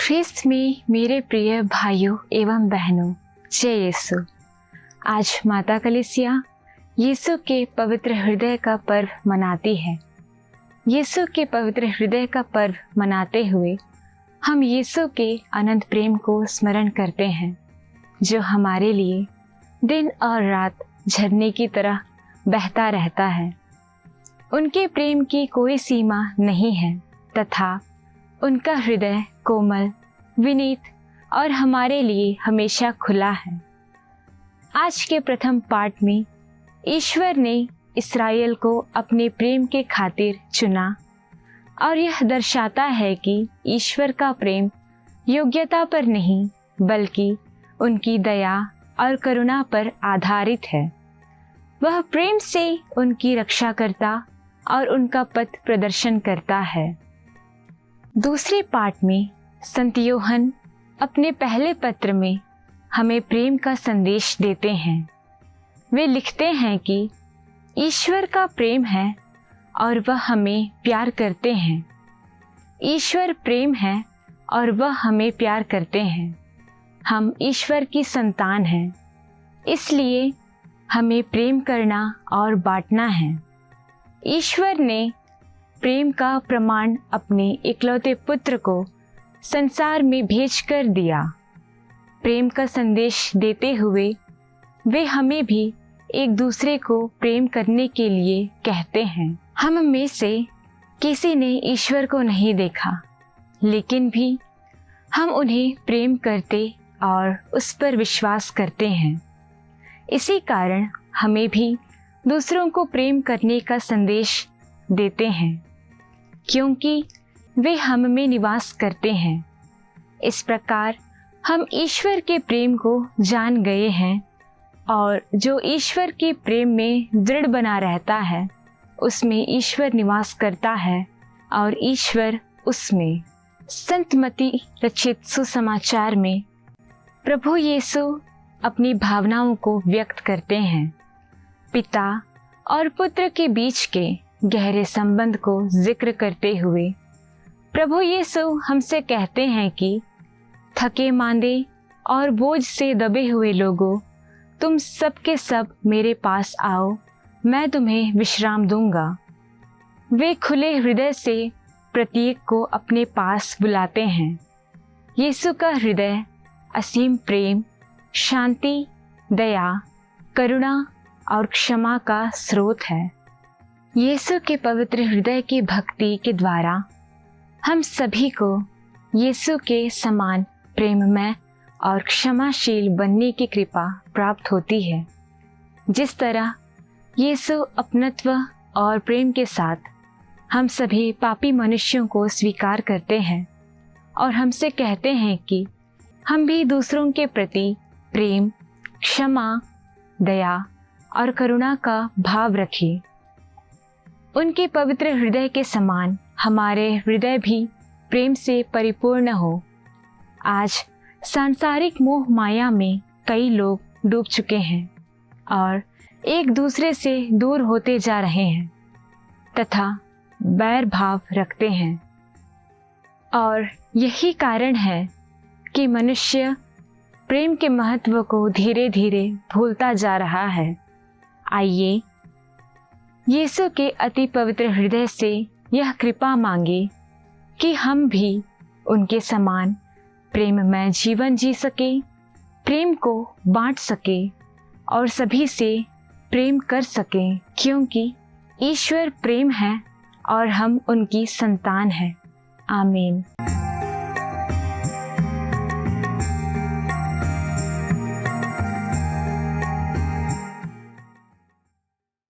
ख्रिस्त में मेरे प्रिय भाइयों एवं बहनों, जय यीशु। आज माता कलीसिया यीशु के पवित्र हृदय का पर्व मनाती है। यीशु के पवित्र हृदय का पर्व मनाते हुए हम यीशु के अनंत प्रेम को स्मरण करते हैं, जो हमारे लिए दिन और रात झरने की तरह बहता रहता है। उनके प्रेम की कोई सीमा नहीं है तथा उनका हृदय कोमल, विनीत और हमारे लिए हमेशा खुला है। आज के प्रथम पाठ में ईश्वर ने इस्राएल को अपने प्रेम के खातिर चुना और यह दर्शाता है कि ईश्वर का प्रेम योग्यता पर नहीं बल्कि उनकी दया और करुणा पर आधारित है। वह प्रेम से उनकी रक्षा करता और उनका पथ प्रदर्शन करता है। दूसरे पाठ में संत यूहन्ना अपने पहले पत्र में हमें प्रेम का संदेश देते हैं। वे लिखते हैं कि ईश्वर का प्रेम है और वह हमें प्यार करते हैं। ईश्वर प्रेम है और वह हमें प्यार करते हैं। हम ईश्वर की संतान हैं, इसलिए हमें प्रेम करना और बांटना है। ईश्वर ने प्रेम का प्रमाण अपने इकलौते पुत्र को संसार में भेजकर दिया। प्रेम का संदेश देते हुए वे हमें भी एक दूसरे को प्रेम करने के लिए कहते हैं। हम में से किसी ने ईश्वर को नहीं देखा, लेकिन भी हम उन्हें प्रेम करते और उस पर विश्वास करते हैं। इसी कारण हमें भी दूसरों को प्रेम करने का संदेश देते हैं, क्योंकि वे हम में निवास करते हैं। इस प्रकार हम ईश्वर के प्रेम को जान गए हैं और जो ईश्वर के प्रेम में दृढ़ बना रहता है, उसमें ईश्वर निवास करता है और ईश्वर उसमें। संत मत्ती रचित सुसमाचार में प्रभु यीशु अपनी भावनाओं को व्यक्त करते हैं। पिता और पुत्र के बीच के गहरे संबंध को जिक्र करते हुए प्रभु यीशु हमसे कहते हैं कि थके मांदे और बोझ से दबे हुए लोगों, तुम सब के सब मेरे पास आओ, मैं तुम्हें विश्राम दूंगा। वे खुले हृदय से प्रत्येक को अपने पास बुलाते हैं। यीशु का हृदय असीम प्रेम, शांति, दया, करुणा और क्षमा का स्रोत है। यीशु के पवित्र हृदय की भक्ति के द्वारा हम सभी को यीशु के समान प्रेममय और क्षमाशील बनने की कृपा प्राप्त होती है। जिस तरह यीशु अपनत्व और प्रेम के साथ हम सभी पापी मनुष्यों को स्वीकार करते हैं और हमसे कहते हैं कि हम भी दूसरों के प्रति प्रेम, क्षमा, दया और करुणा का भाव रखें। उनके पवित्र हृदय के समान हमारे हृदय भी प्रेम से परिपूर्ण हो। आज सांसारिक मोह माया में कई लोग डूब चुके हैं और एक दूसरे से दूर होते जा रहे हैं तथा बैर भाव रखते हैं, और यही कारण है कि मनुष्य प्रेम के महत्व को धीरे धीरे भूलता जा रहा है। आइए यीशु के अति पवित्र हृदय से यह कृपा मांगे कि हम भी उनके समान प्रेममय जीवन जी सके, प्रेम को बांट सके और सभी से प्रेम कर सके, क्योंकि ईश्वर प्रेम है और हम उनकी संतान हैं। आमीन।